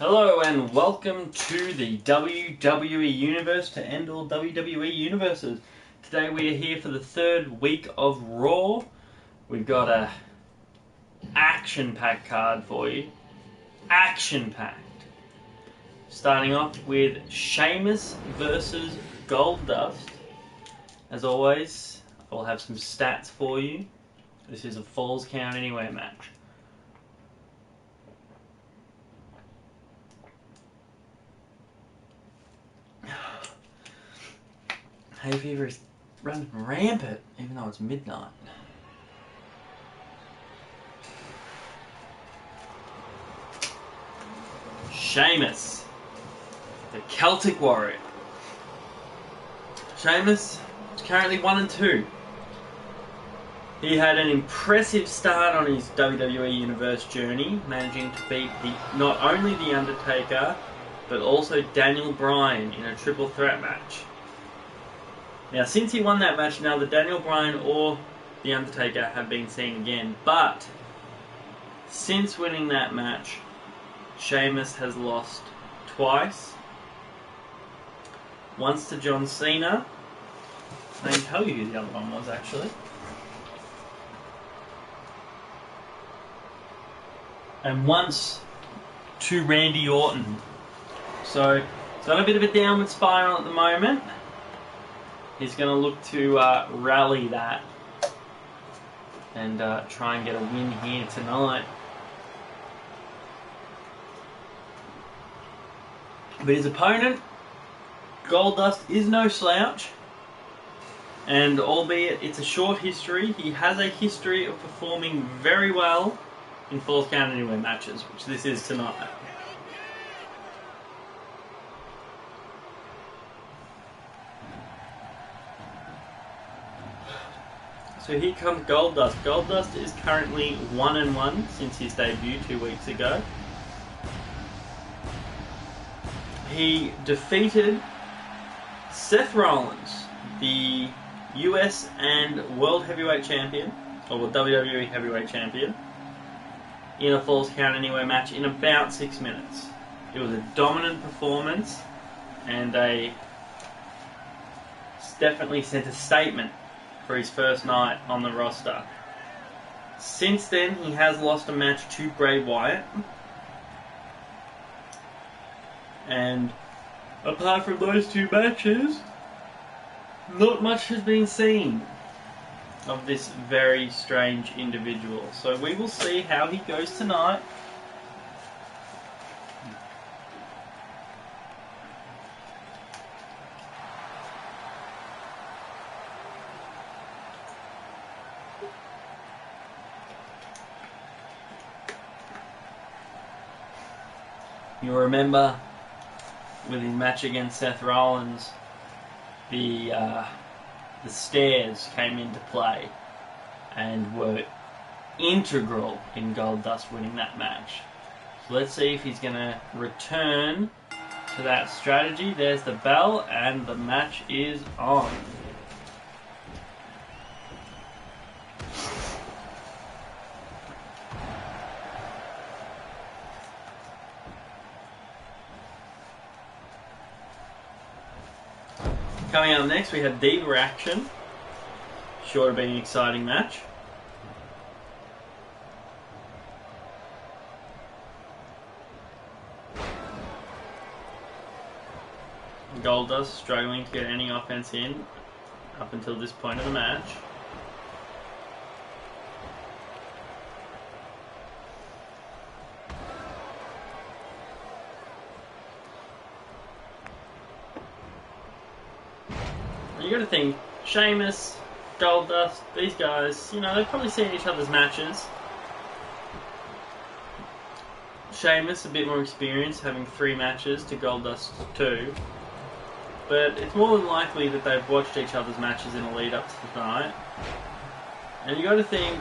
Hello and welcome to the WWE Universe, to end all WWE Universes. Today we are here for the third week of Raw. We've got a action-packed card for you. Action-packed. Starting off with Sheamus versus Goldust. As always, I will have some stats for you. This is a Falls Count Anywhere match. Hay fever is running rampant, even though it's midnight. Sheamus, the Celtic Warrior. Sheamus is currently 1-2. He had an impressive start on his WWE Universe journey, managing to beat not only The Undertaker, but also Daniel Bryan in a triple threat match. Now, since he won that match, neither Daniel Bryan or The Undertaker have been seen again. But since winning that match, Sheamus has lost twice. Once to John Cena. I can tell you who the other one was, actually. And once to Randy Orton. So, he's on a bit of a downward spiral at the moment. He's going to look to rally that and try and get a win here tonight. But his opponent, Goldust, is no slouch. And albeit it's a short history, he has a history of performing very well in Falls Count Anywhere matches, which this is tonight. So here comes Goldust. Goldust is currently 1-1 since his debut 2 weeks ago. He defeated Seth Rollins, the US and World Heavyweight Champion, or WWE Heavyweight Champion, in a Falls Count Anywhere match in about 6 minutes. It was a dominant performance, and definitely sent a statement for his first night on the roster. Since then, he has lost a match to Bray Wyatt. And apart from those 2 matches, not much has been seen of this very strange individual. So we will see how he goes tonight. You'll remember with his match against Seth Rollins, the stairs came into play and were integral in Goldust winning that match. So let's see if he's going to return to that strategy. There's the bell and the match is on. Coming up next, we have Diva action. Sure to be an exciting match. Goldust struggling to get any offense in up until this point of the match. You got to think, Sheamus, Goldust, these guys, they've probably seen each other's matches. Sheamus, a bit more experience, having 3 matches to Goldust 2. But it's more than likely that they've watched each other's matches in a lead up to tonight. And you got to think,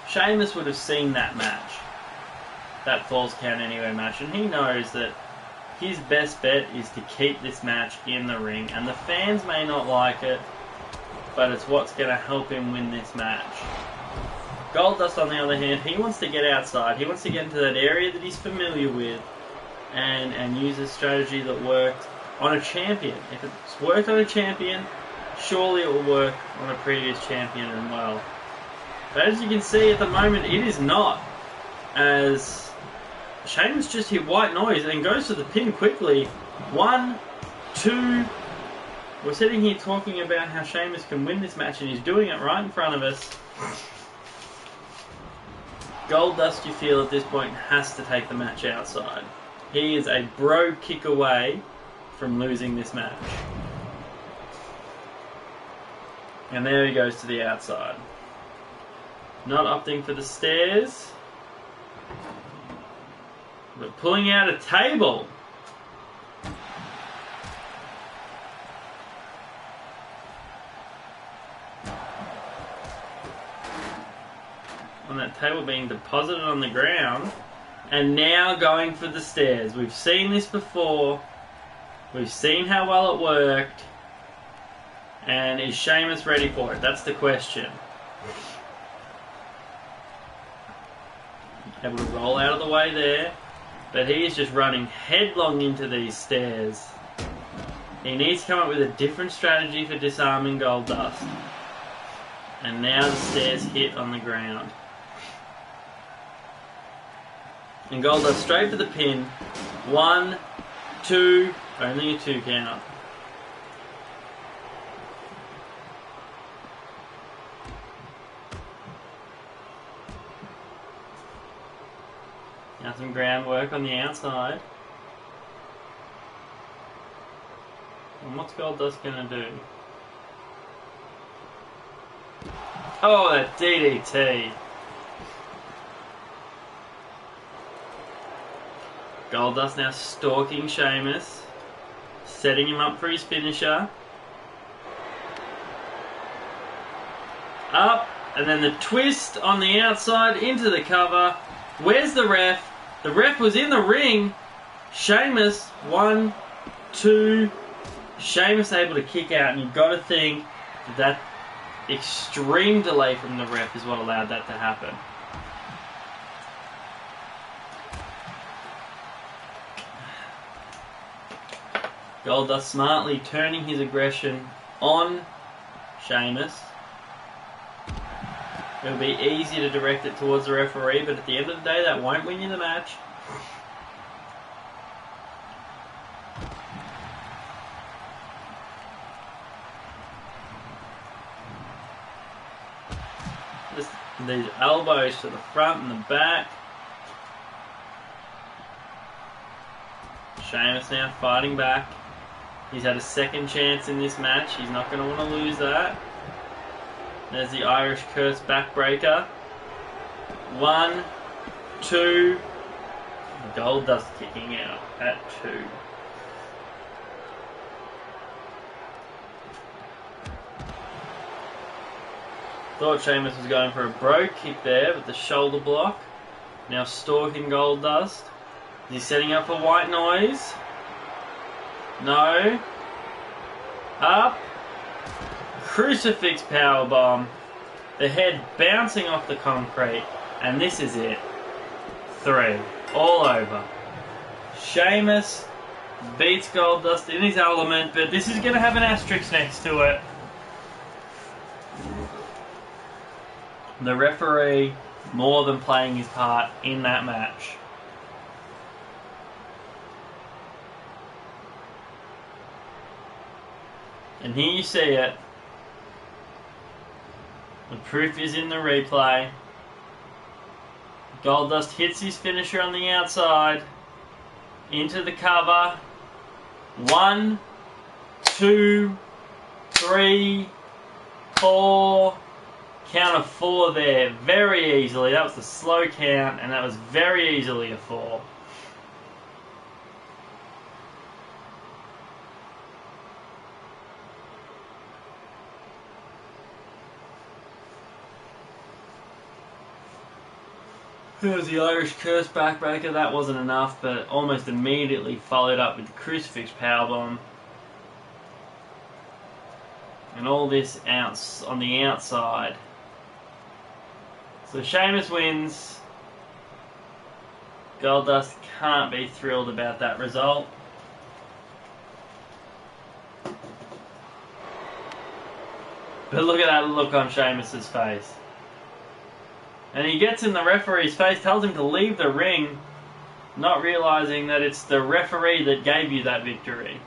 Sheamus would have seen that match, that Falls Count Anywhere match, and he knows that his best bet is to keep this match in the ring, and the fans may not like it, but it's what's going to help him win this match. Goldust, on the other hand, he wants to get outside. He wants to get into that area that he's familiar with and use a strategy that worked on a champion. If it's worked on a champion, surely it will work on a previous champion as well. But as you can see at the moment, it is not, as Sheamus just hit white noise and goes to the pin quickly. 1, 2. We're sitting here talking about how Sheamus can win this match, and he's doing it right in front of us. Goldust, you feel at this point, has to take the match outside. He is a bro kick away from losing this match. And there he goes to the outside. Not opting for the stairs, but pulling out a table. On that table being deposited on the ground, and now going for the stairs. We've seen this before. We've seen how well it worked. And is Sheamus ready for it? That's the question. Able to roll out of the way there, but he is just running headlong into these stairs. He needs to come up with a different strategy for disarming Goldust. And now the stairs hit on the ground. And Goldust straight for the pin. 1, 2, only a 2 count. Now some groundwork on the outside. And what's Goldust gonna do? Oh, that DDT! Goldust now stalking Sheamus, setting him up for his finisher. Up, and then the twist on the outside into the cover. Where's the ref? The ref was in the ring. Sheamus, 1, 2. Sheamus able to kick out, and you've got to think that extreme delay from the ref is what allowed that to happen. Goldust smartly turning his aggression on Sheamus. It'll be easy to direct it towards the referee, but at the end of the day, that won't win you the match. Just these elbows to the front and the back. Sheamus now fighting back. He's had a second chance in this match. He's not going to want to lose that. There's the Irish Curse backbreaker. 1, 2. Goldust kicking out at 2. Thought Sheamus was going for a bro kick there with the shoulder block. Now stalking Goldust. Is he setting up for white noise? No. Up. Crucifix powerbomb. The head bouncing off the concrete. And this is it. 3. All over. Sheamus beats Goldust in his element, but this is going to have an asterisk next to it. The referee more than playing his part in that match. And here you see it. The proof is in the replay. Goldust hits his finisher on the outside. Into the cover. 1, 2, 3, 4. Count of 4 there. Very easily. That was the slow count, and that was very easily a 4. There's the Irish Curse backbreaker. That wasn't enough, but almost immediately followed up with the Crucifix powerbomb. And all this on the outside. So Sheamus wins. Goldust can't be thrilled about that result. But look at that look on Sheamus's face. And he gets in the referee's face, tells him to leave the ring, not realizing that it's the referee that gave you that victory.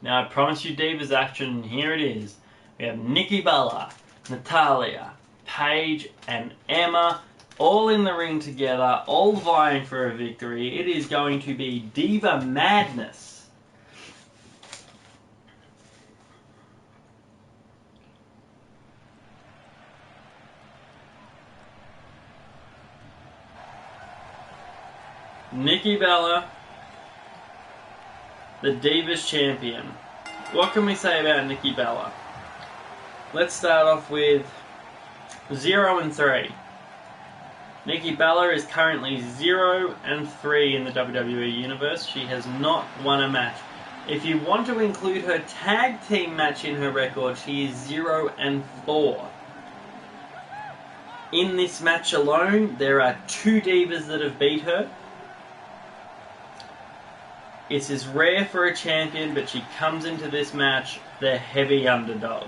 Now I promise you Divas action, here it is. We have Nikki Bella, Natalya, Paige and Emma all in the ring together, all vying for a victory. It is going to be Diva Madness. Nikki Bella, the Divas Champion. What can we say about Nikki Bella? Let's start off with 0-3. Nikki Bella is currently 0-3 in the WWE Universe. She has not won a match. If you want to include her tag team match in her record, she is 0-4. In this match alone, there are 2 Divas that have beat her. It is rare for a champion, but she comes into this match the heavy underdog.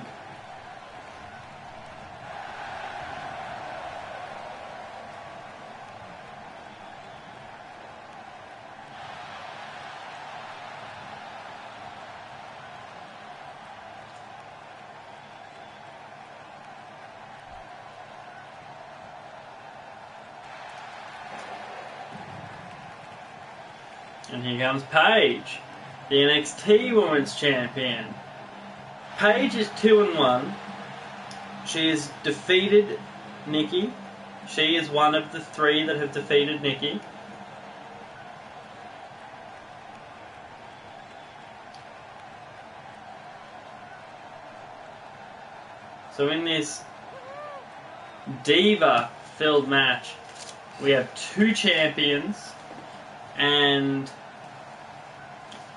And here comes Paige, the NXT Women's Champion. Paige is 2-1. She has defeated Nikki. She is one of the 3 that have defeated Nikki. So in this diva-filled match, we have 2 champions and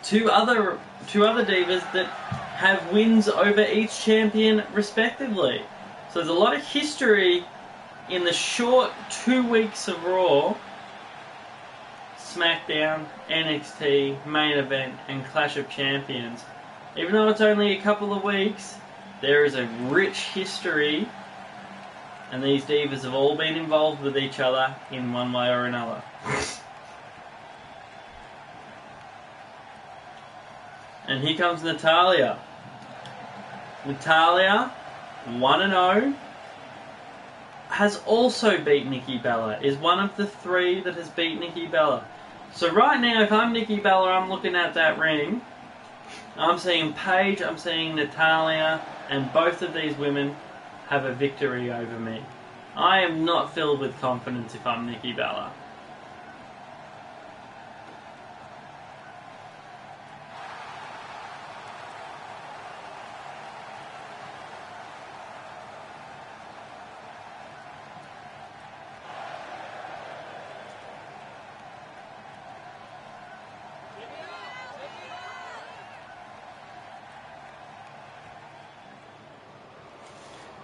two other divas that have wins over each champion respectively. So there's a lot of history in the short 2 weeks of Raw, SmackDown, NXT, Main Event, and Clash of Champions. Even though it's only a couple of weeks, there is a rich history, and these divas have all been involved with each other in one way or another. And here comes Natalya. Natalya, 1-0, has also beat Nikki Bella, is one of the 3 that has beat Nikki Bella. So right now, if I'm Nikki Bella, I'm looking at that ring, I'm seeing Paige, I'm seeing Natalya, and both of these women have a victory over me. I am not filled with confidence if I'm Nikki Bella.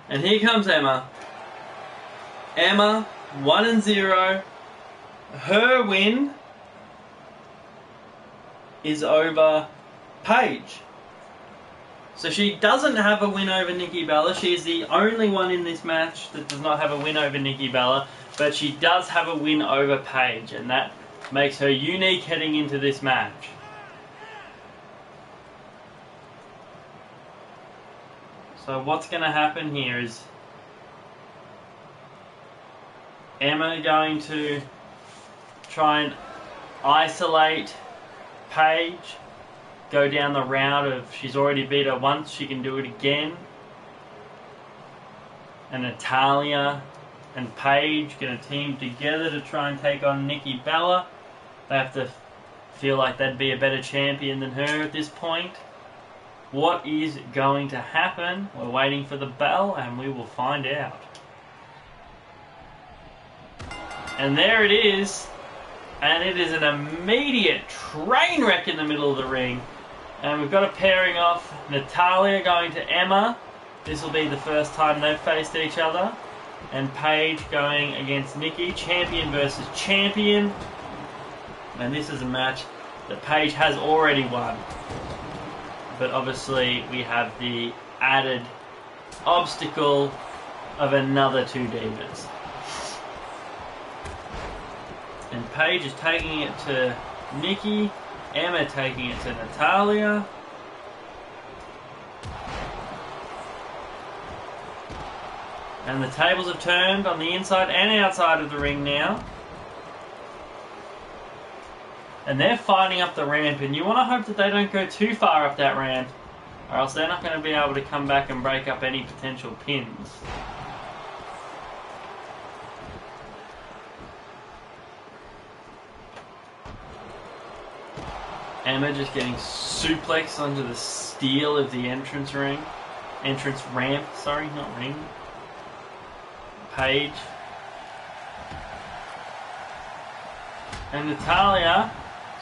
And here comes Emma. Emma, 1-0. Her win is over Paige. So she doesn't have a win over Nikki Bella. She is the only one in this match that does not have a win over Nikki Bella. But she does have a win over Paige. And that makes her unique heading into this match. So what's going to happen here is Emma going to try and isolate Paige, go down the route of she's already beat her once, she can do it again. And Natalya and Paige going to team together to try and take on Nikki Bella. They have to feel like they'd be a better champion than her at this point. What is going to happen? We're waiting for the bell and we will find out. And there it is. And it is an immediate train wreck in the middle of the ring. And we've got a pairing off. Natalya going to Emma. This will be the first time they've faced each other. And Paige going against Nikki. Champion versus champion. And this is a match that Paige has already won. But obviously we have the added obstacle of another two divas. And Paige is taking it to Nikki. Emma taking it to Natalya. And the tables have turned on the inside and outside of the ring now. And they're fighting up the ramp, and you want to hope that they don't go too far up that ramp, or else they're not going to be able to come back and break up any potential pins. Emma just getting suplexed onto the steel of the entrance ramp, sorry, not ring. Paige. And Natalya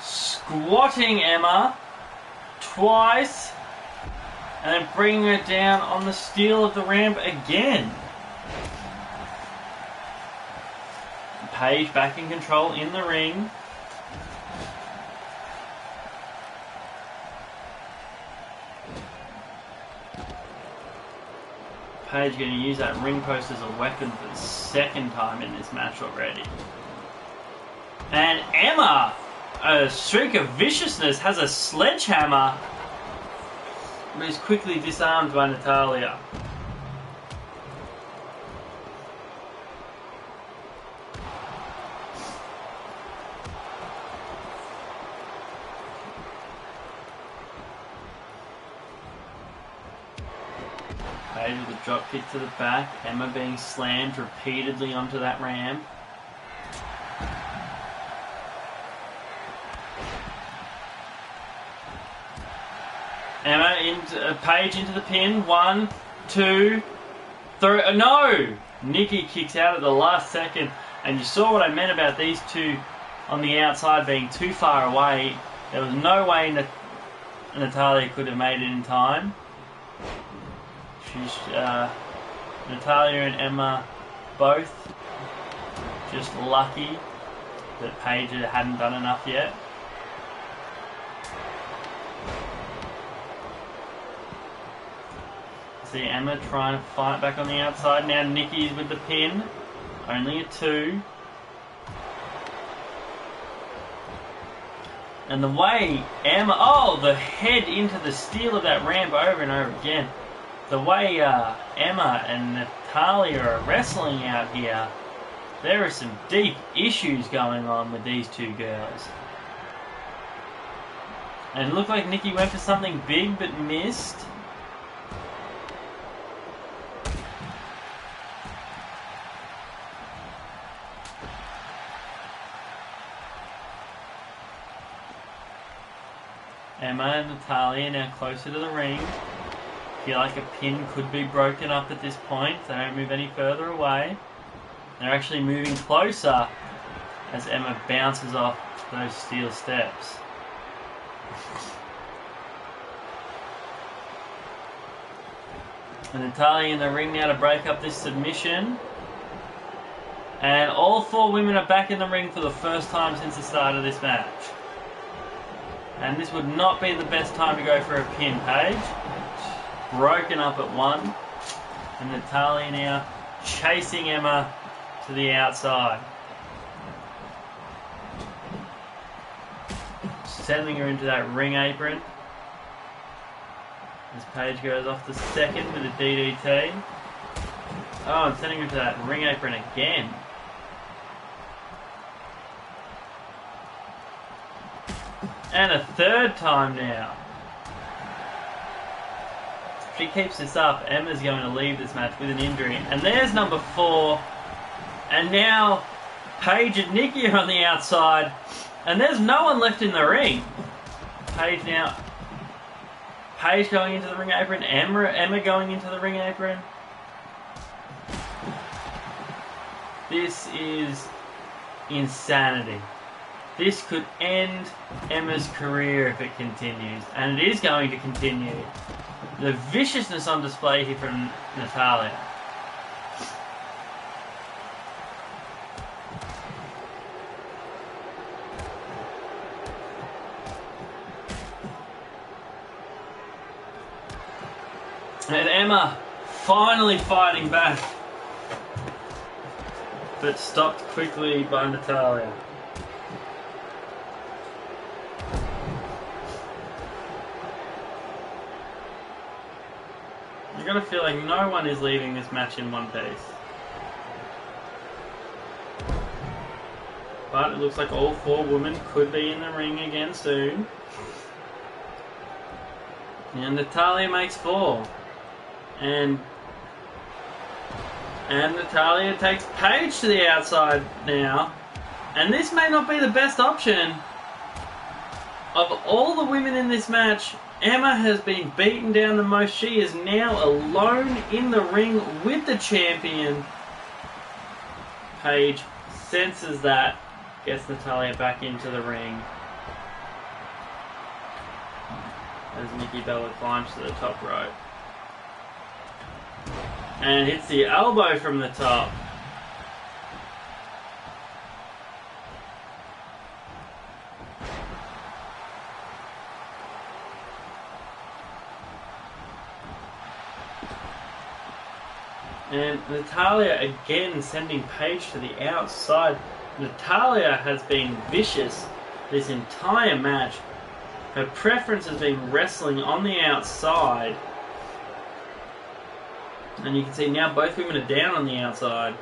squatting Emma twice and then bringing her down on the steel of the ramp again. Paige back in control in the ring. Paige going to use that ring post as a weapon for the second time in this match already. And Emma, a streak of viciousness, has a sledgehammer, but is quickly disarmed by Natalya. Paige with a drop kick to the back. Emma being slammed repeatedly onto that ramp. Emma into Paige into the pin. 1, 2, 3. No! Nikki kicks out at the last second. And you saw what I meant about these two on the outside being too far away. There was no way Natalya could have made it in time. Natalya and Emma both just lucky that Paige hadn't done enough yet. See Emma trying to fight back on the outside. Now Nikki's with the pin. Only a 2. And the way Emma... Oh, the head into the steel of that ramp over and over again. The way Emma and Natalya are wrestling out here, there are some deep issues going on with these two girls. And it looked like Nikki went for something big but missed. Emma and Natalya now closer to the ring. Feel like a pin could be broken up at this point. They don't move any further away. They're actually moving closer as Emma bounces off those steel steps. And Natalya in the ring now to break up this submission. And all 4 women are back in the ring for the first time since the start of this match. And this would not be the best time to go for a pin, Paige. Broken up at 1. And Natalya now chasing Emma to the outside. Sending her into that ring apron. As Paige goes off the second with a DDT. Oh, and sending her to that ring apron again. And a third time now. If she keeps this up, Emma's going to leave this match with an injury. And there's number 4. And now Paige and Nikki are on the outside. And there's no one left in the ring. Paige now. Paige going into the ring apron. Emma going into the ring apron. This is insanity. This could end Emma's career if it continues, and it is going to continue. The viciousness on display here from Natalya. And Emma finally fighting back, but stopped quickly by Natalya. I got a feeling no one is leaving this match in one piece. But it looks like all four women could be in the ring again soon. And Natalya makes 4. And Natalya takes Paige to the outside now. And this may not be the best option. Of all the women in this match, Emma has been beaten down the most. She is now alone in the ring with the champion. Paige senses that, gets Natalya back into the ring. As Nikki Bella climbs to the top rope. And hits the elbow from the top. And Natalya again sending Paige to the outside. Natalya has been vicious this entire match. Her preference has been wrestling on the outside. And you can see now both women are down on the outside.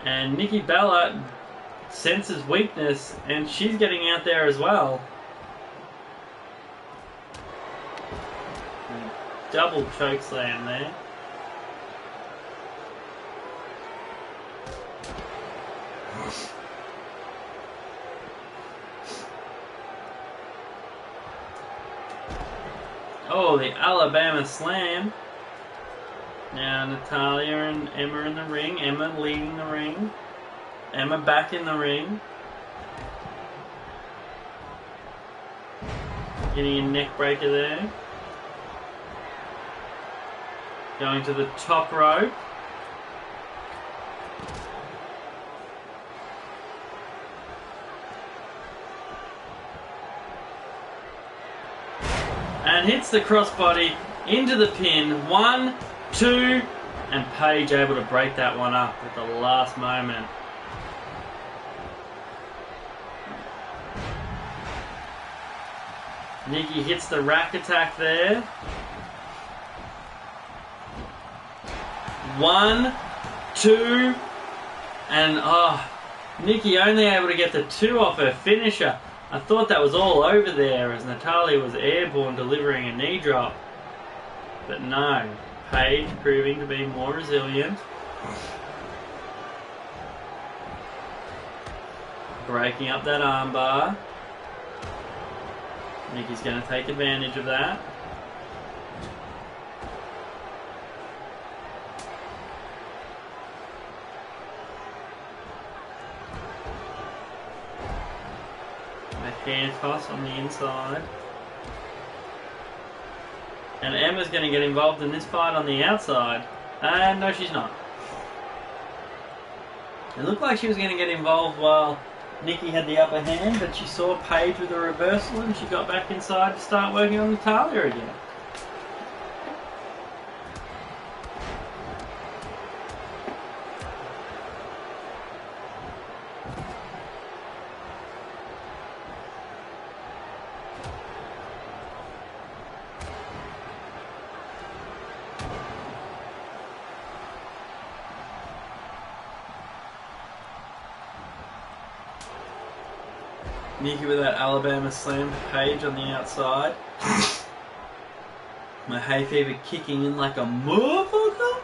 And Nikki Bella senses weakness and she's getting out there as well. And double choke slam there. Oh, the Alabama slam. Now Natalya and Emma in the ring. Emma leading the ring. Emma back in the ring. Getting a neck breaker there. Going to the top rope. And hits the crossbody into the pin. 1, 2, and Paige able to break that one up at the last moment. Nikki hits the rack attack there. 1, 2, and Nikki only able to get the 2 off her finisher. I thought that was all over there as Natalya was airborne delivering a knee drop. But no, Paige proving to be more resilient. Breaking up that armbar. Nikki's going to take advantage of that. A hand toss on the inside. And Emma's going to get involved in this fight on the outside. And no, she's not. It looked like she was going to get involved while Nikki had the upper hand, but she saw Paige with a reversal and she got back inside to start working on Natalya again. Nikki with that Alabama slam to Paige on the outside. My hay fever kicking in like a motherfucker.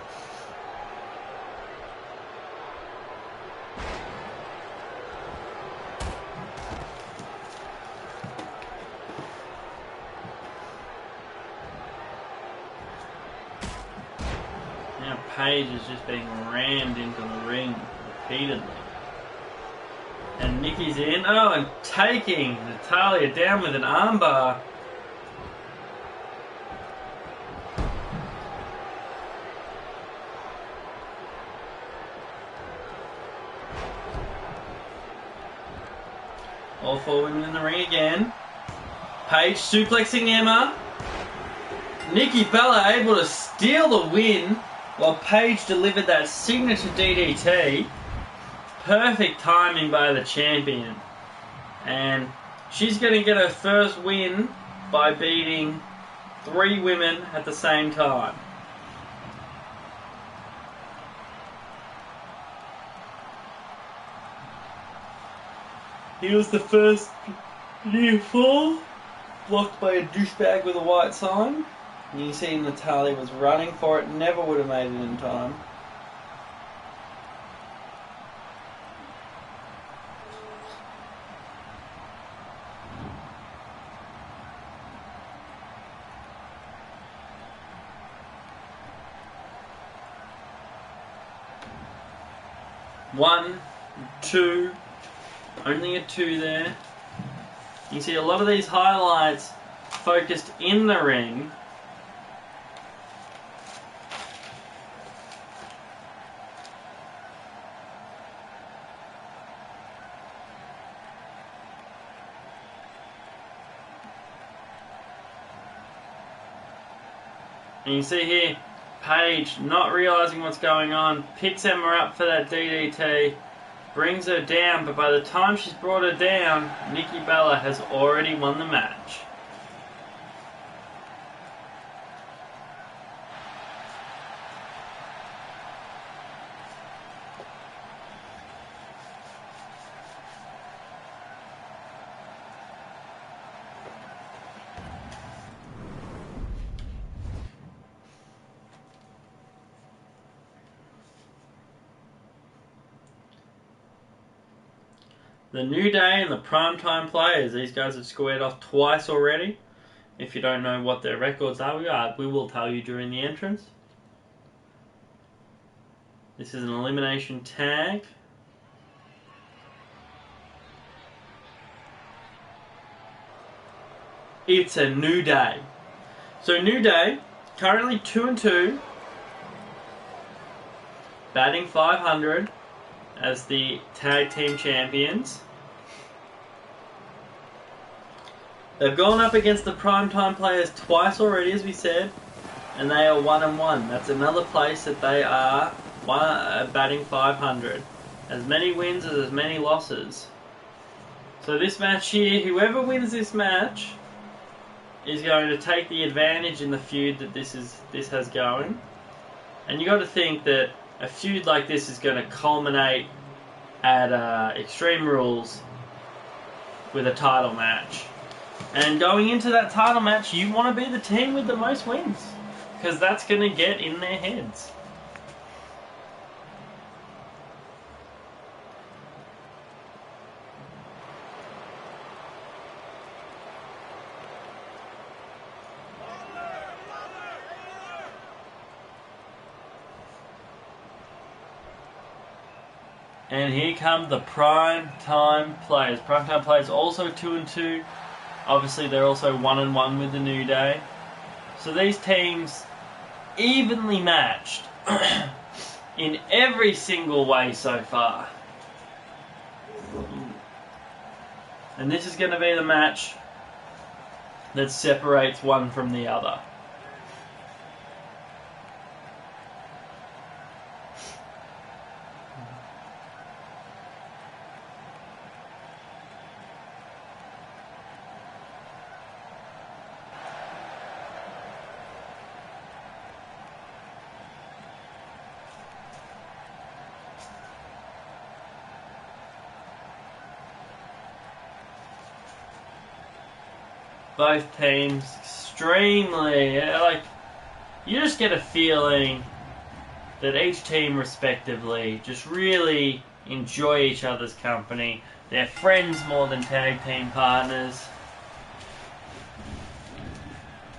Now Paige is just being rammed into the ring repeatedly. Nikki's in. Oh, and taking Natalya down with an armbar. All four women in the ring again. Paige suplexing Emma. Nikki Bella able to steal the win while Paige delivered that signature DDT. Perfect timing by the champion. And she's going to get her first win by beating 3 women at the same time. He was the first near fall, blocked by a douchebag with a white sign. And you see Natalya was running for it, never would have made it in time. One, two. Only a 2 there. You see a lot of these highlights focused in the ring. And you see here, Paige not realizing what's going on, picks Emma up for that DDT. Brings her down, but by the time she's brought her down, Nikki Bella has already won the match. The New Day and the Primetime Players. These guys have squared off twice already. If you don't know what their records are, we will tell you during the entrance. This is an elimination tag. It's a New Day. So New Day, currently 2-2. Batting .500. As the tag team champions. They've gone up against the Primetime Players twice already, as we said, and they are 1-1. That's another place that they are batting .500. As many wins as many losses. So this match here, whoever wins this match is going to take the advantage in the feud that this has going. And you got to think that a feud like this is going to culminate at Extreme Rules with a title match. And going into that title match, you want to be the team with the most wins, because that's going to get in their heads. And here come the Primetime Players. Primetime Players also 2-2. Obviously, they're also 1-1 with the New Day. So these teams evenly matched in every single way so far. And this is going to be the match that separates one from the other. Both teams extremely, you just get a feeling that each team respectively just really enjoy each other's company. They're friends more than tag team partners.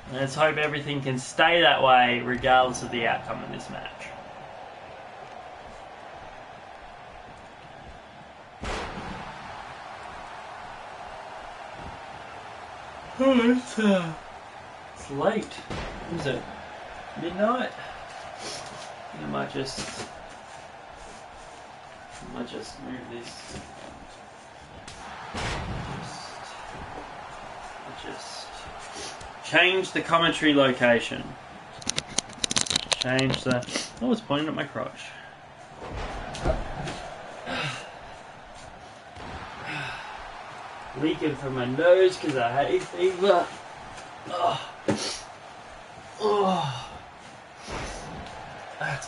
And let's hope everything can stay that way regardless of the outcome of this match. It's late. Is it midnight? I might just move this. Just change the commentary location. Change the. Oh, it's pointing at my crotch. Leaking from my nose because I hay fever. Oh. Oh. That's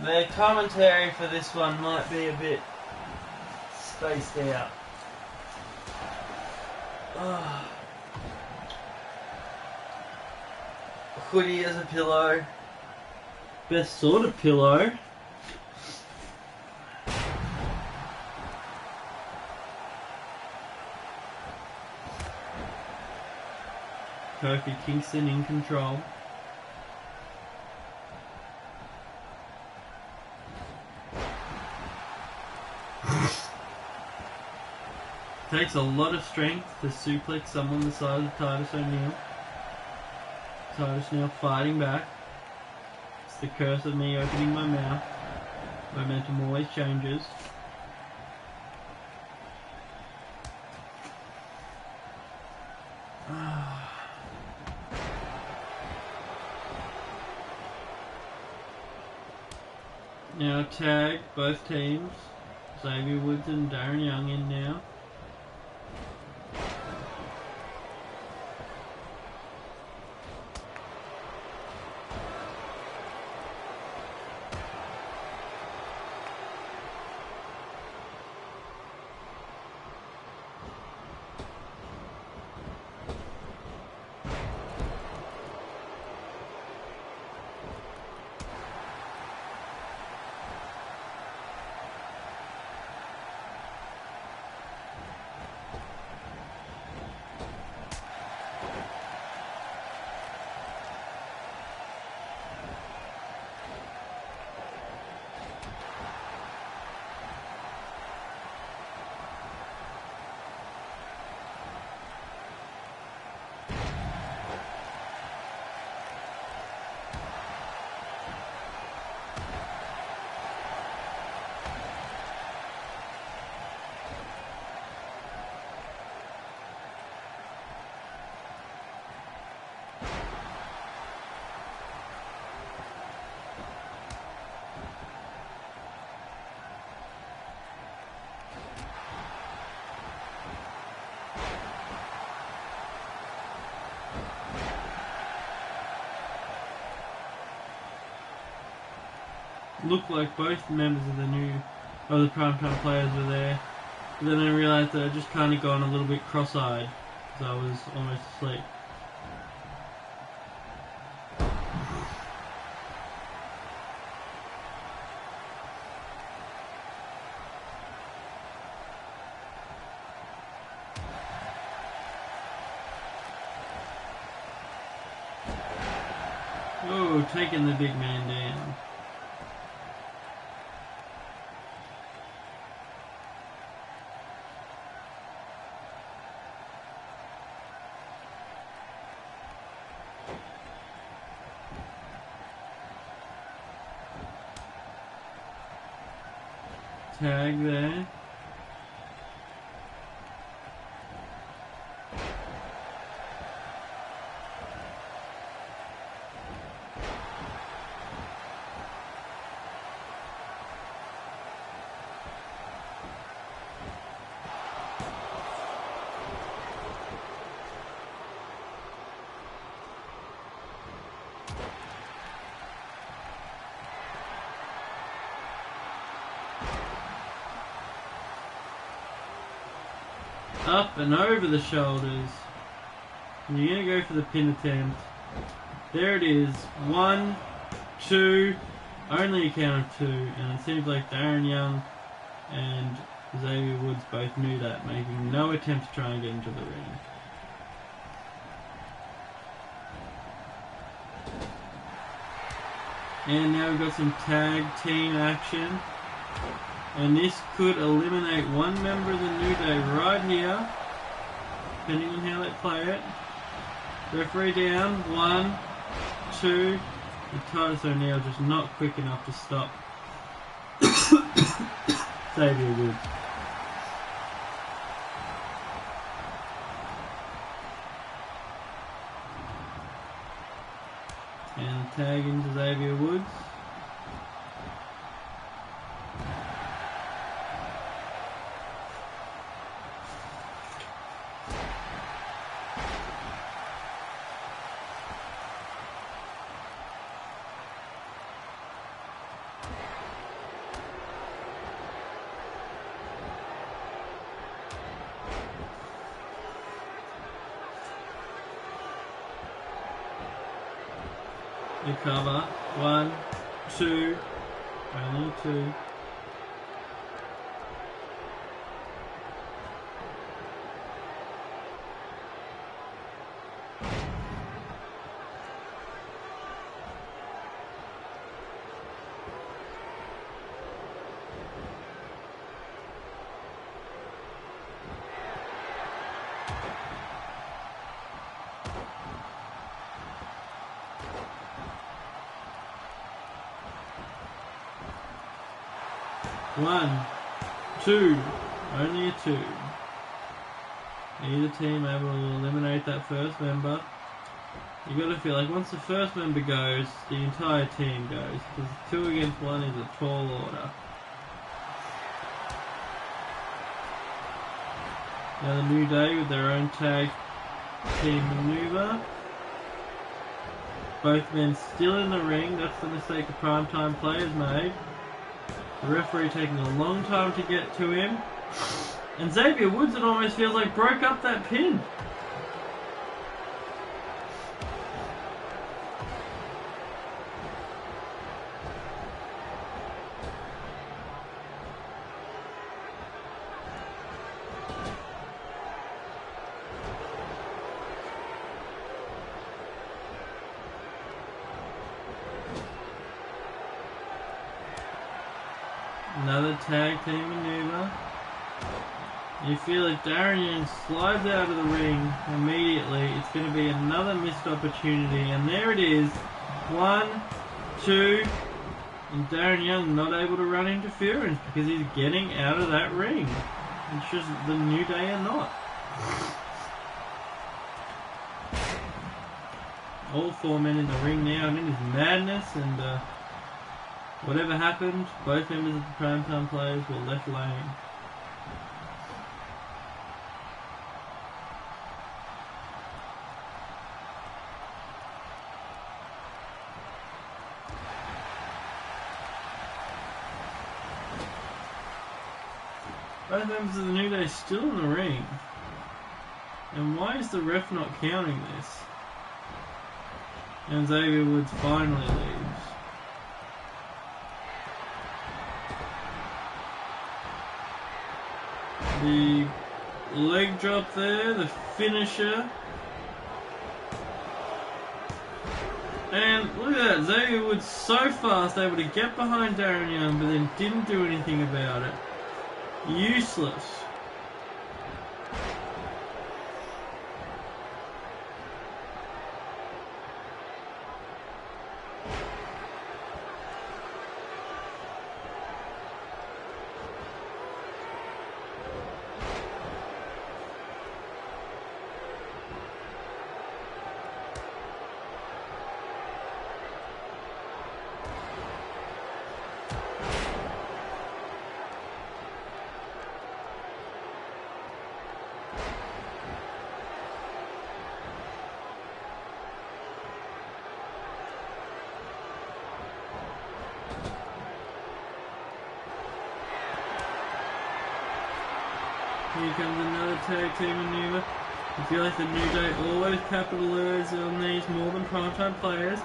better. The commentary for this one might be a bit spaced out. Oh. Hoodie as a pillow. Best sort of pillow. Kofi Kingston in control. Takes a lot of strength to suplex someone the size of Titus O'Neil. Titus now fighting back. It's the curse of me opening my mouth. Momentum always changes. Now tag both teams. Xavier Woods and Darren Young in now. Looked like both members of the primetime players were there. But then I realised that I just kind of gone a little bit cross-eyed because I was almost asleep. Oh, taking the big man down. Tag there. Up and over the shoulders. And you're going to go for the pin attempt. There it is. 1, 2. Only a count of 2. And it seems like Darren Young and Xavier Woods both knew that, making no attempt to try and get into the ring. And now we've got some tag team action. And this could eliminate one member of the New Day right here. depending on how they play it. Referee down, 1, 2, and Titus O'Neil just not quick enough to stop Xavier Woods. And tag into Xavier Woods. You cover. 1, 2, only 2. One, 2, only a 2. Either team able to eliminate that first member. You got to feel like once the first member goes, the entire team goes. Because 2 against 1 is a tall order. Now the New Day with their own tag team maneuver. Both men still in the ring. That's the mistake the primetime players made. The referee taking a long time to get to him. And Xavier Woods, it almost feels like, broke up that pin. Another tag team maneuver. You feel if Darren Young slides out of the ring immediately, it's going to be another missed opportunity. And there it is. 1, 2, and Darren Young not able to run interference because he's getting out of that ring. It's just the New Day are not. All 4 men in the ring now, and it is madness, and whatever happened, both members of the primetime players were left laying. Both members of the New Day still in the ring. And why is the ref not counting this? And Xavier Woods finally leaves. The leg drop there, the finisher. And look at that, Xavier Woods so fast, able to get behind Darren Young, but then didn't do anything about it. Useless. Here comes another tag team maneuver. I feel like the New Day always capitalize on these more than primetime players.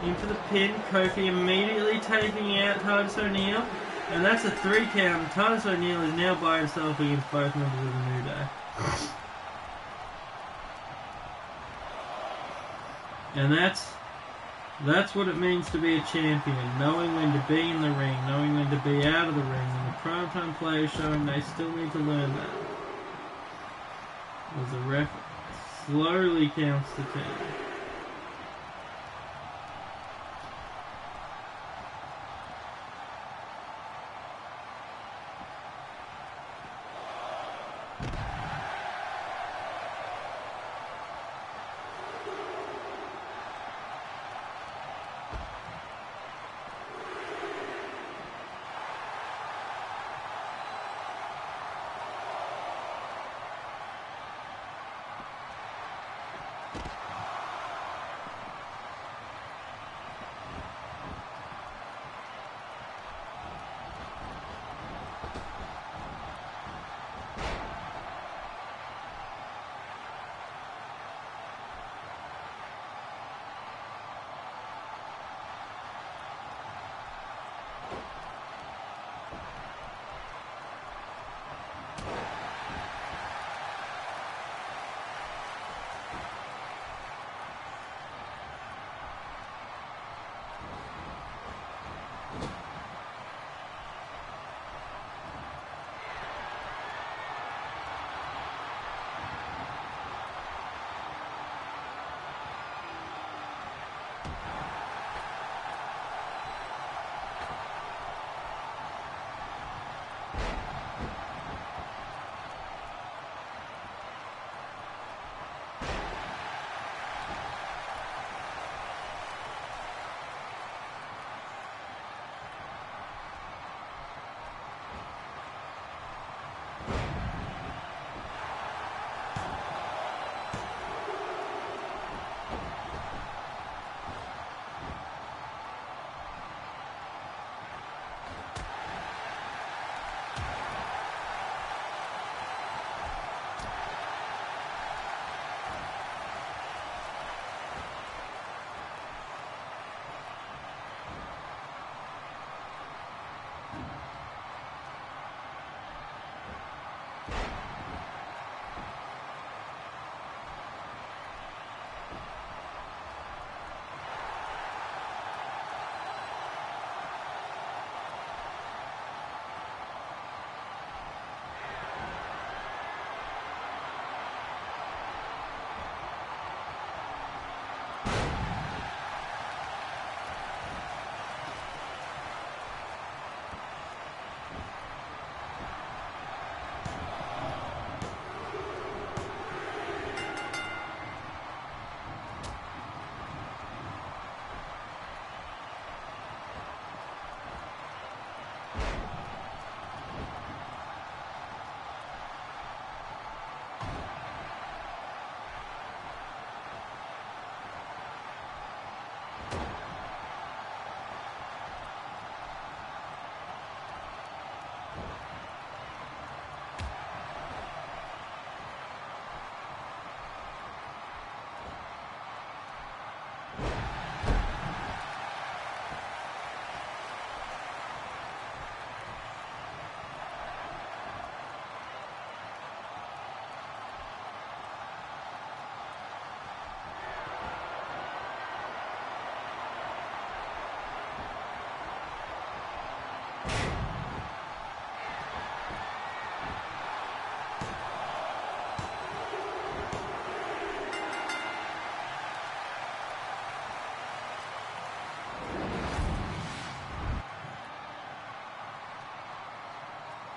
Into the pin, Kofi immediately taking out Titus O'Neil. And that's a 3 count. Titus O'Neil is now by himself against both members of the New Day. And that's what it means to be a champion. Knowing when to be in the ring, knowing when to be out of the ring. And the primetime players showing they still need to learn that. As the ref slowly counts to 10.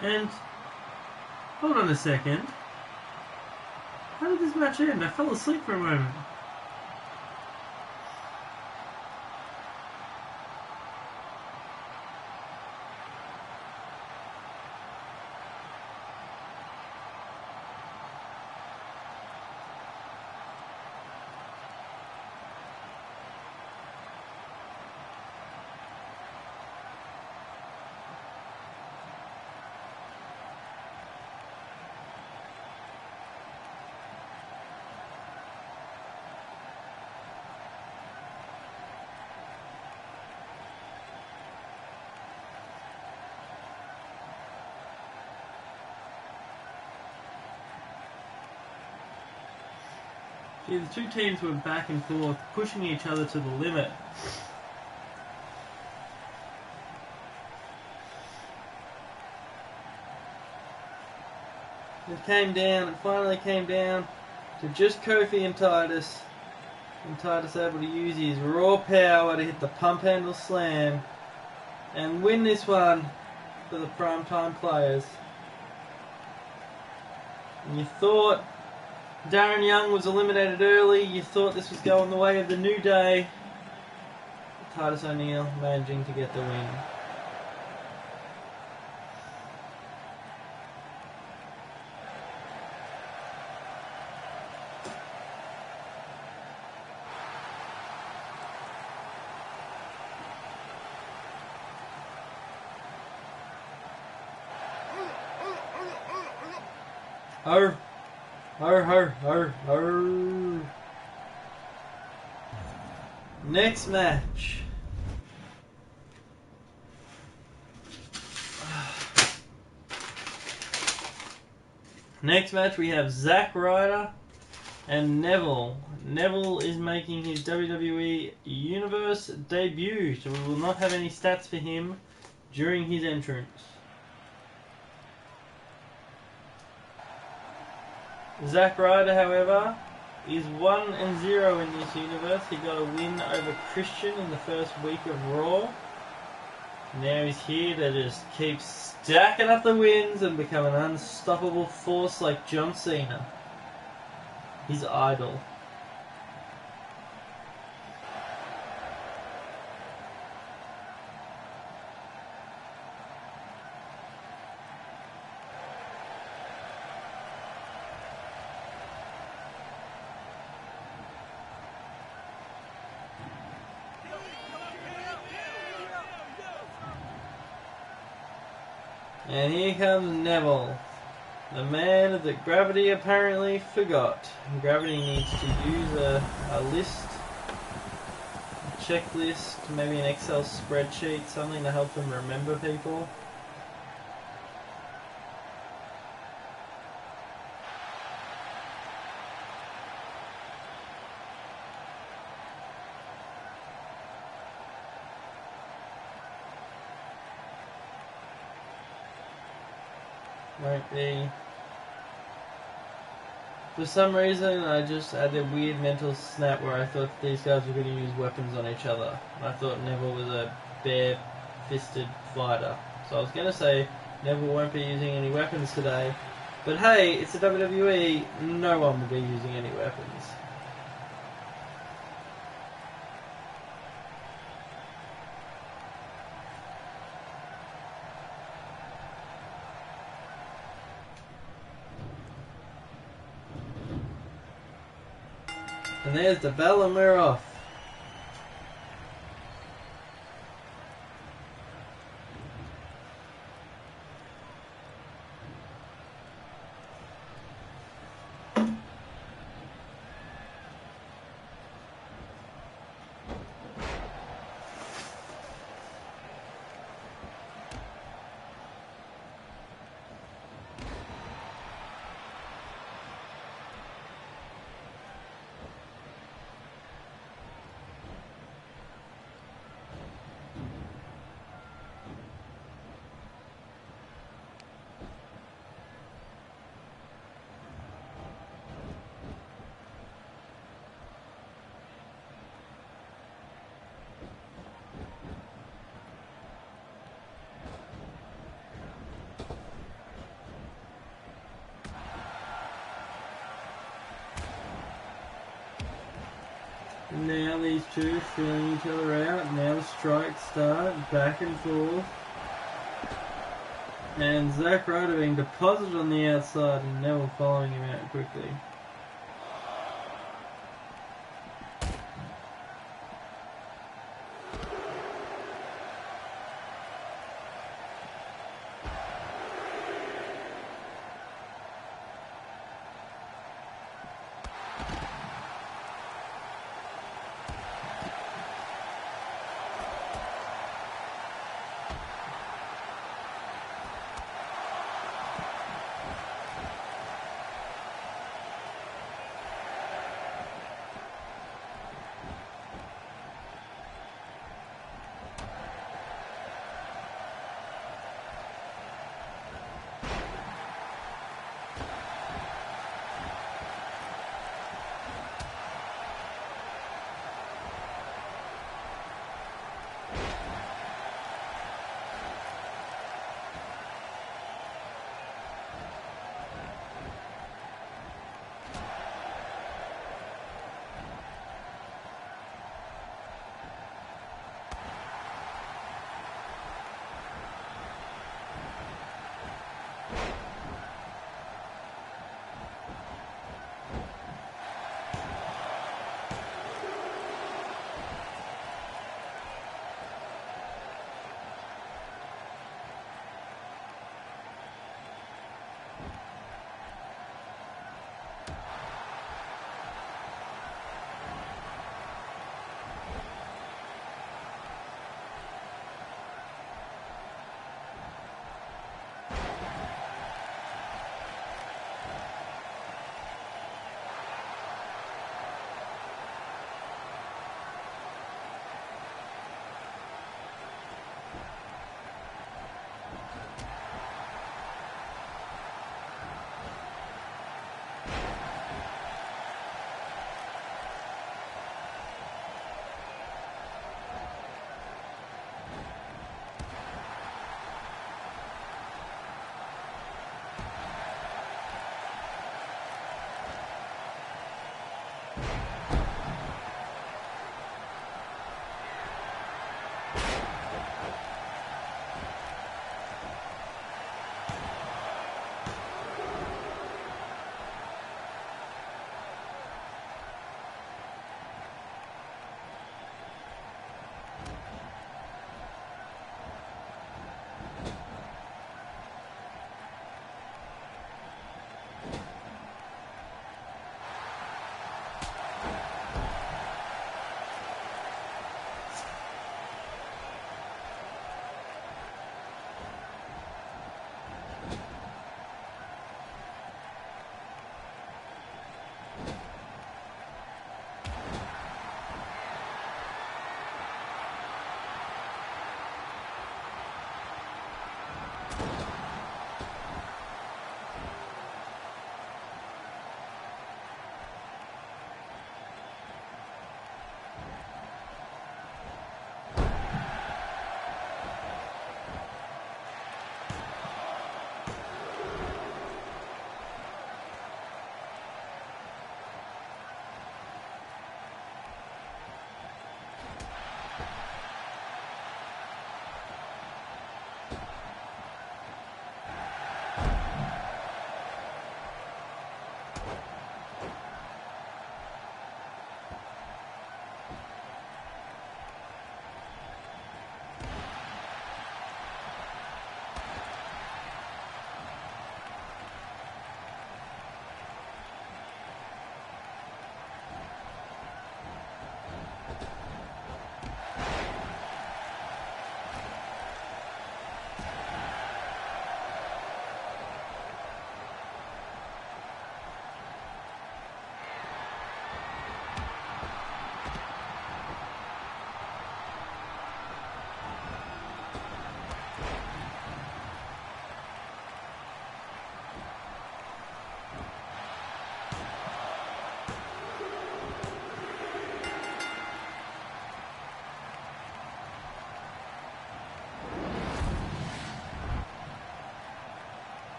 And hold on a second. How did this match end? I fell asleep for a moment. See, the two teams were back and forth, pushing each other to the limit. It came down. It finally came down to just Kofi and Titus. And Titus able to use his raw power to hit the pump handle slam and win this one for the primetime players. And you thought Darren Young was eliminated early. You thought this was going the way of the New Day. Titus O'Neil managing to get the win. Next match. Next match we have Zack Ryder and Neville. Neville is making his WWE Universe debut, so we will not have any stats for him during his entrance. Zack Ryder, however, is 1-0 in this universe. He got a win over Christian in the first week of Raw. Now he's here to just keep stacking up the wins and become an unstoppable force like John Cena, his idol. And here comes Neville, the man that Gravity apparently forgot. Gravity needs to use a list, a checklist, maybe an Excel spreadsheet, something to help them remember people. Might be. For some reason, I just had a weird mental snap where I thought these guys were going to use weapons on each other. I thought Neville was a bare-fisted fighter. So I was going to say Neville won't be using any weapons today. But hey, it's the WWE, no one will be using any weapons. And there's the bell and we're off. Now these two feeling each other out. Now the strikes start, back and forth. And Zack Ryder being deposited on the outside and Neville following him out quickly.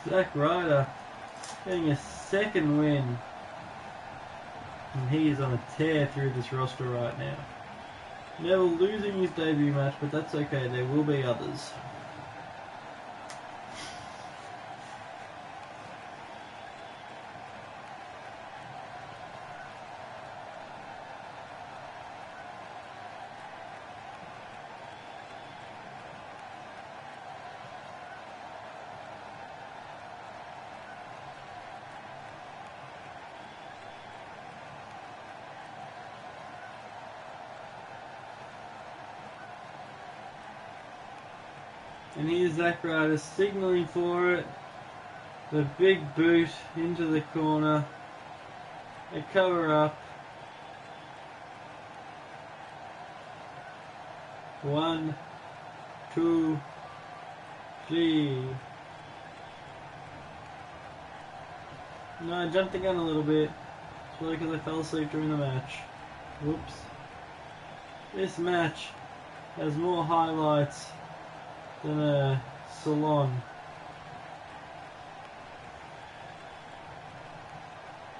Zack Ryder getting a second win. And he is on a tear through this roster right now. Neville losing his debut match, but that's okay, there will be others. And here's Zack Ryder signalling for it. The big boot into the corner. A cover up. 1, 2, 3. No, I jumped the gun a little bit. It's probably because I fell asleep during the match. Whoops. This match has more highlights than a salon.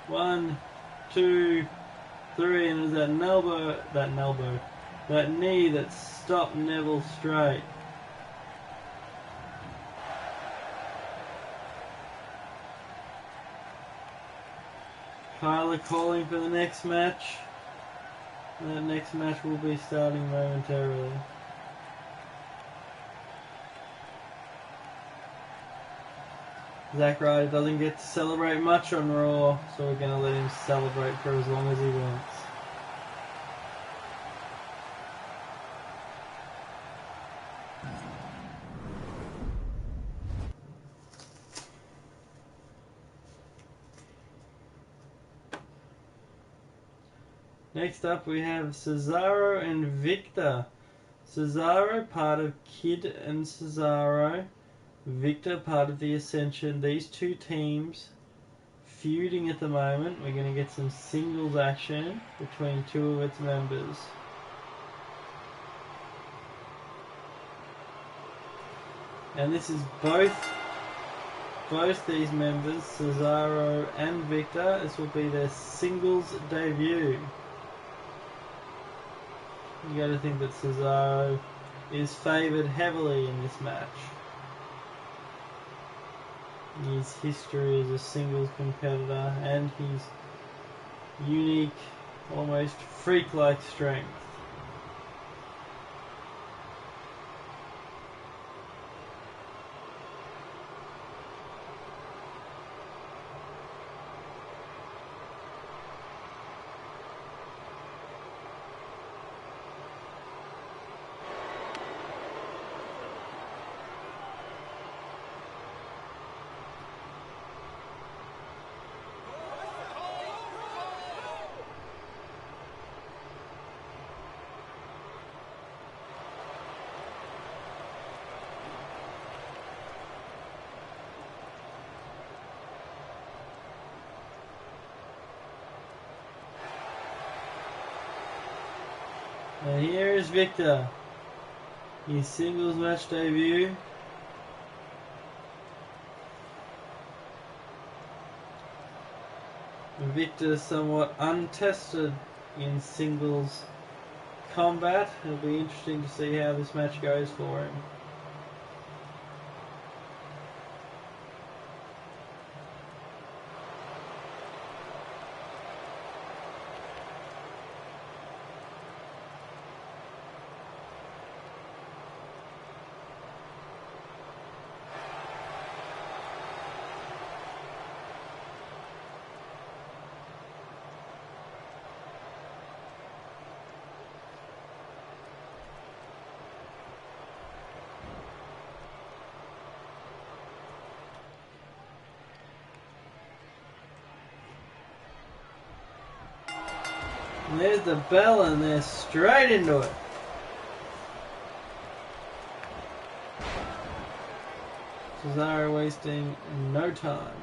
1, 2, 3, and there's that knee that stopped Neville straight. Kyler calling for the next match. That next match will be starting momentarily. Zack Ryder doesn't get to celebrate much on Raw, so we're going to let him celebrate for as long as he wants. Next up we have Cesaro and Viktor. Cesaro, part of Kid and Cesaro. Viktor, part of the Ascension. These two teams feuding at the moment. We're going to get some singles action between two of its members. And this is both these members, Cesaro and Viktor. This will be their singles debut. You got to think that Cesaro is favoured heavily in this match. His history as a singles competitor and his unique, almost freak-like strength. And here is Viktor, his singles match debut. Viktor somewhat untested in singles combat. It'll be interesting to see how this match goes for him. And there's the bell, and they're straight into it. Cesaro wasting no time.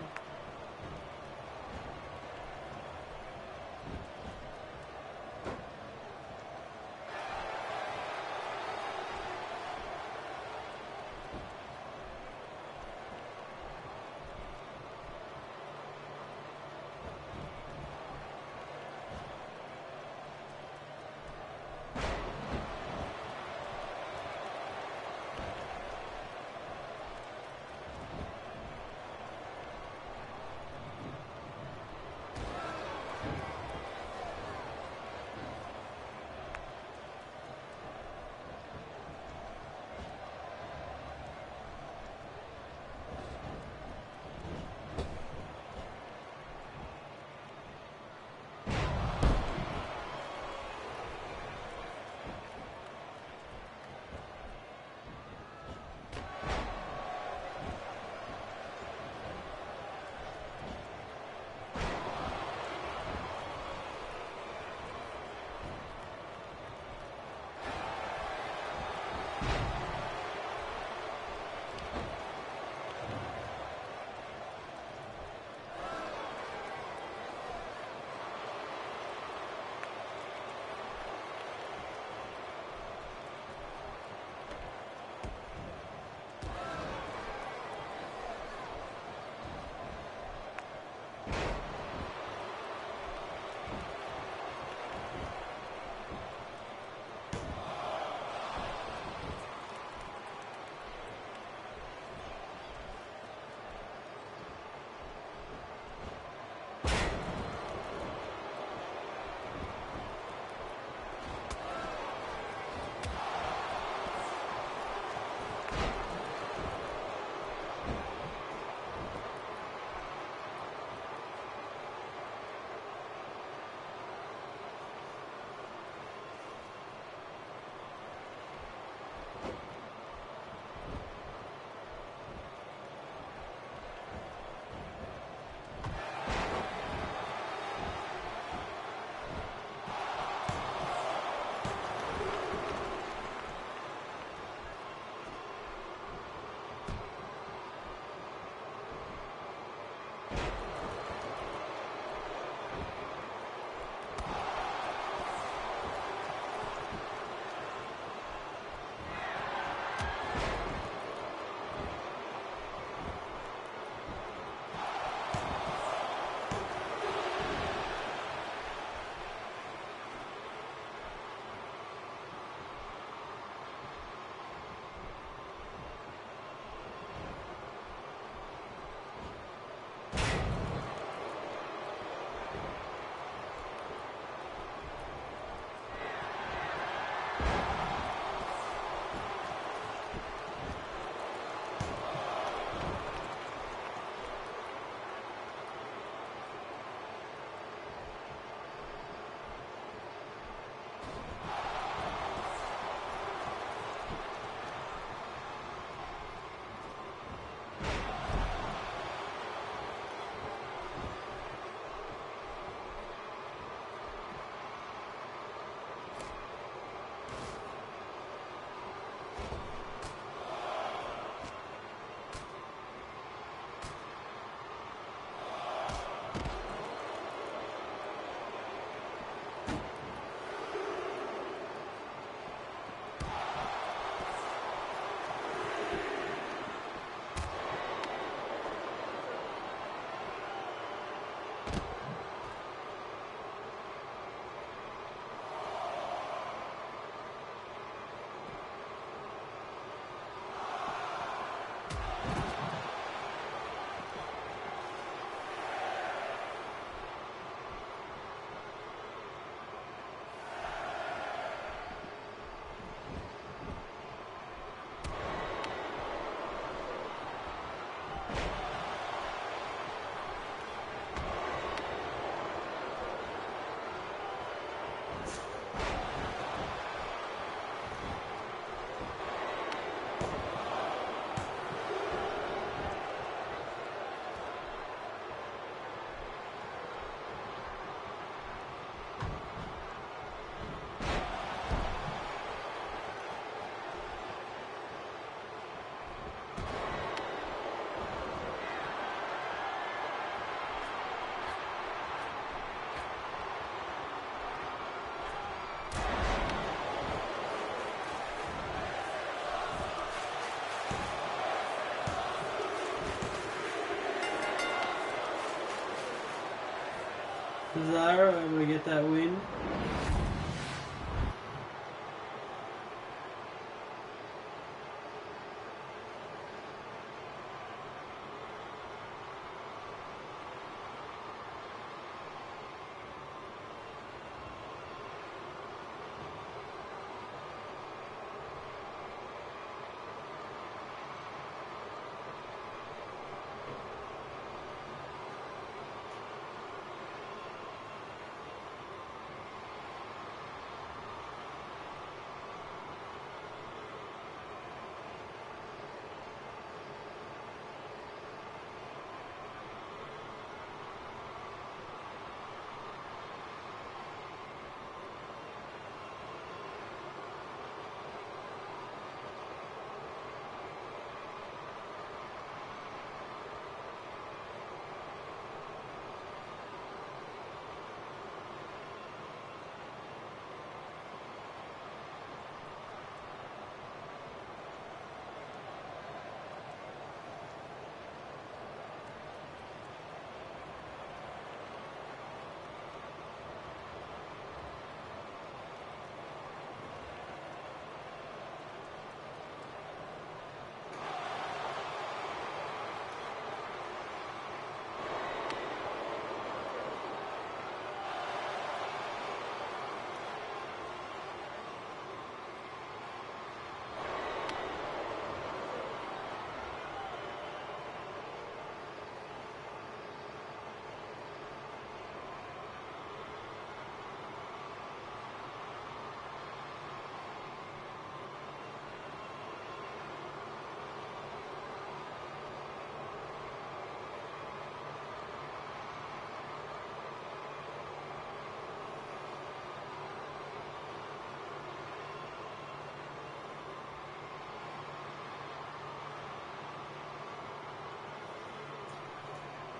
Cesaro able to get that win.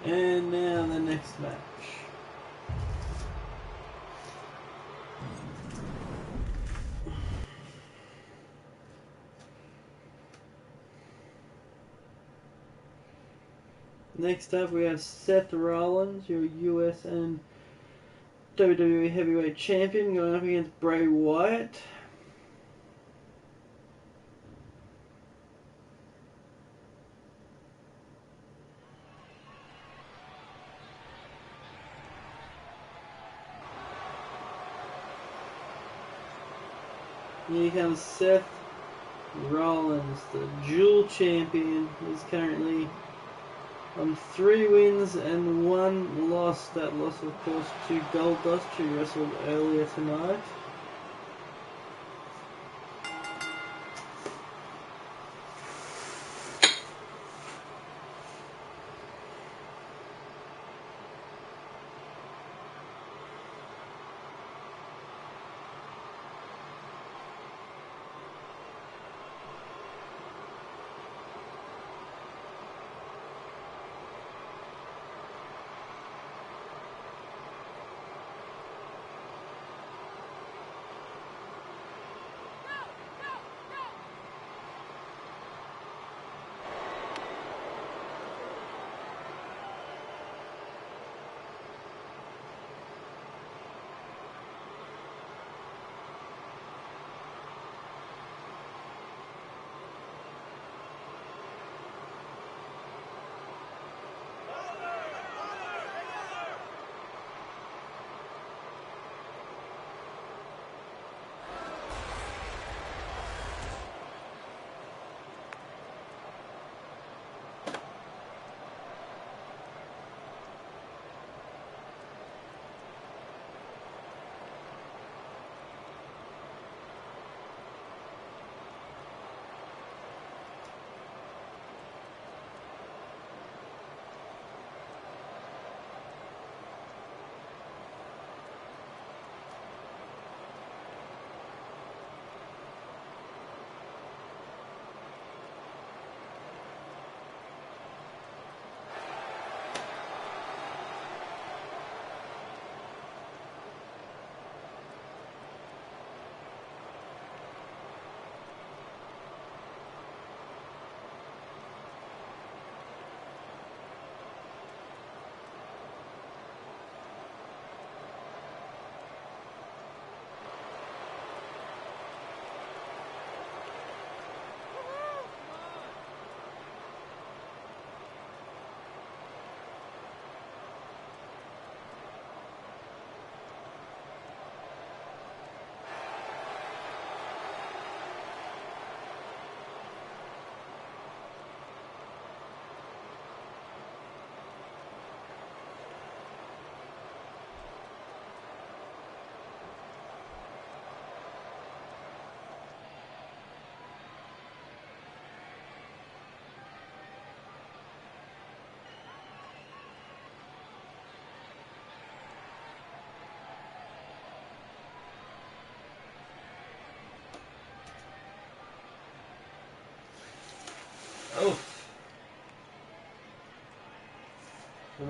And now the next match. Next up we have Seth Rollins, your US and WWE Heavyweight Champion, going up against Bray Wyatt. Here comes Seth Rollins, the dual champion. He's currently on 3 wins and 1 loss. That loss, of course, to Goldust, who wrestled earlier tonight.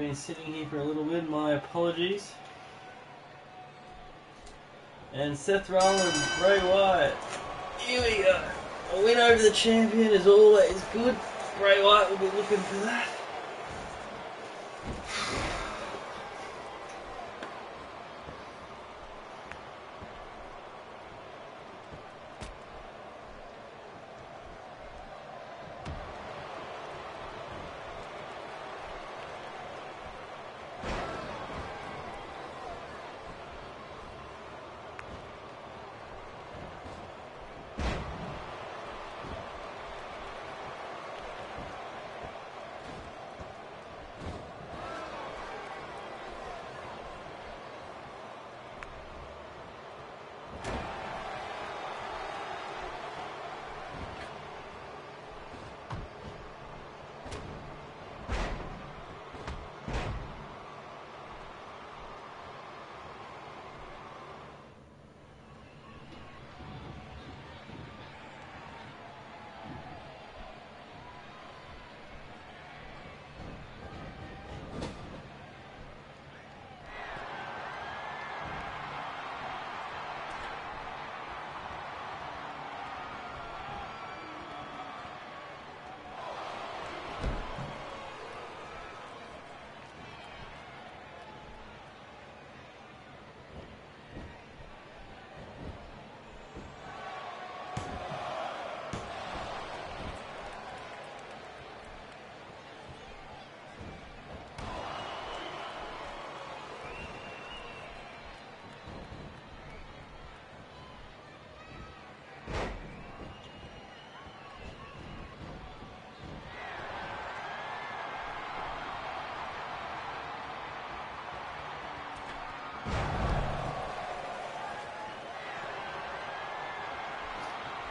been sitting here for a little bit. My apologies. And Seth Rollins, Bray Wyatt. Here we go. A win over the champion is always good. Bray Wyatt will be looking for that.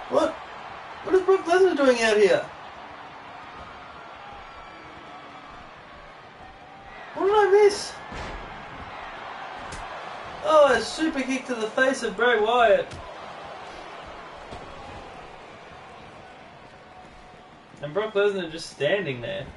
What? What is Brock Lesnar doing out here? What did I miss? Oh, a super kick to the face of Bray Wyatt. And Brock Lesnar just standing there.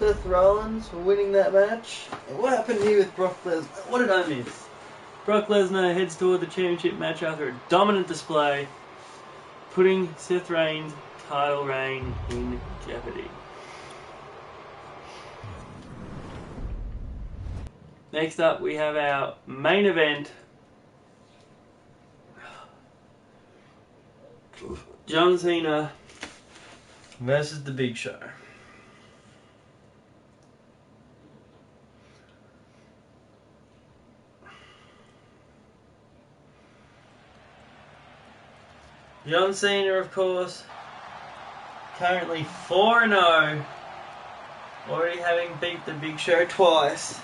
Seth Rollins for winning that match. And what happened here with Brock Lesnar? What did I miss? Brock Lesnar heads toward the championship match after a dominant display, putting Seth Reigns' title reign in jeopardy. Next up, we have our main event. John Cena versus The Big Show. John Cena, of course, currently 4-0, already having beat The Big Show twice.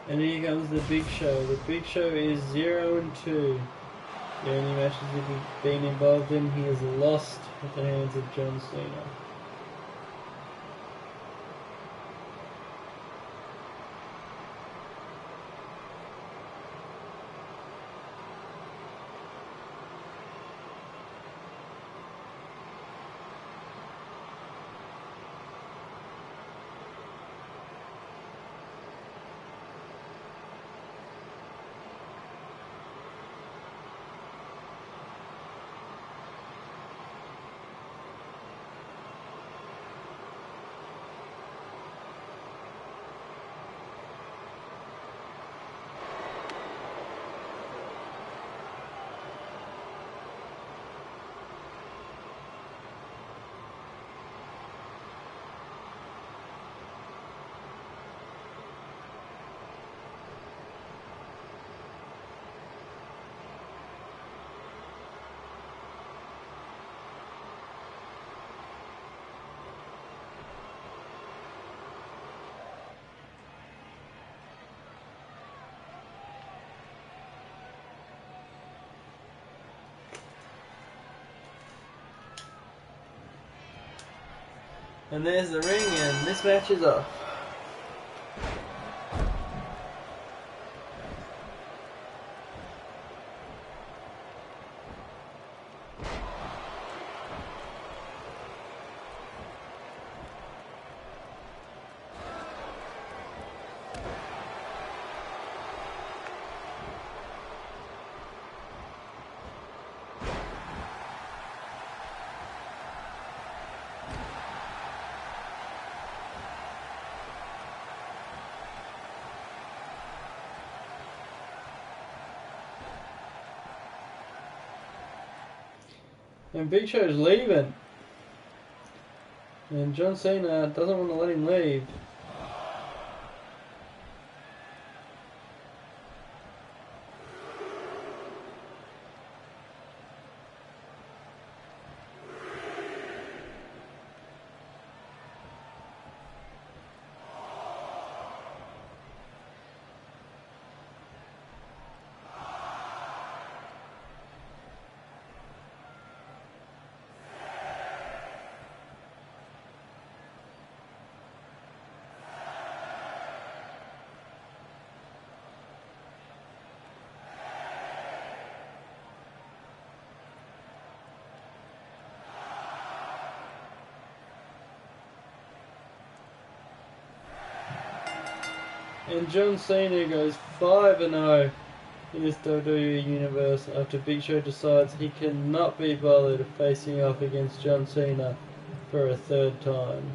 And here comes The Big Show. The Big Show is 0-2. The only matches he's been involved in, he has lost at the hands of John Cena. And there's the ring, and this match is off. And Big Show's leaving. And John Cena doesn't want to let him leave. And John Cena goes 5-0 in this WWE Universe after Big Show decides he cannot be bothered facing off against John Cena for a third time.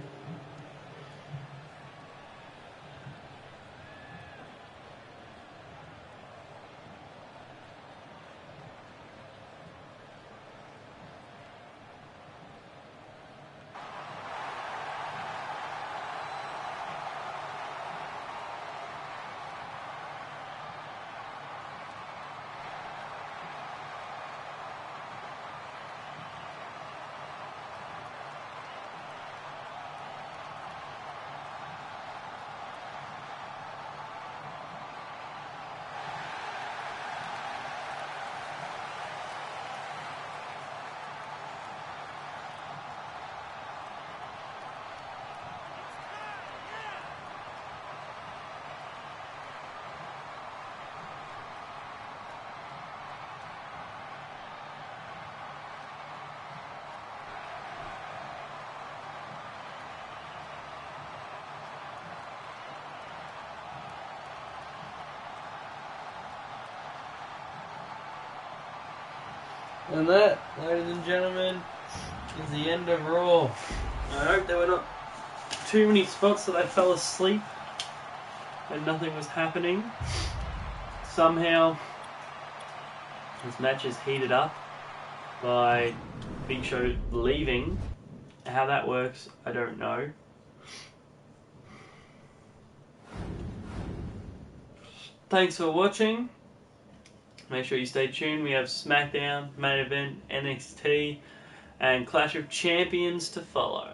And that, ladies and gentlemen, is the end of Raw. I hope there were not too many spots that I fell asleep and nothing was happening. Somehow, this match is heated up by Big Show leaving. How that works, I don't know. Thanks for watching. Make sure you stay tuned. We have SmackDown, Main Event, NXT, and Clash of Champions to follow.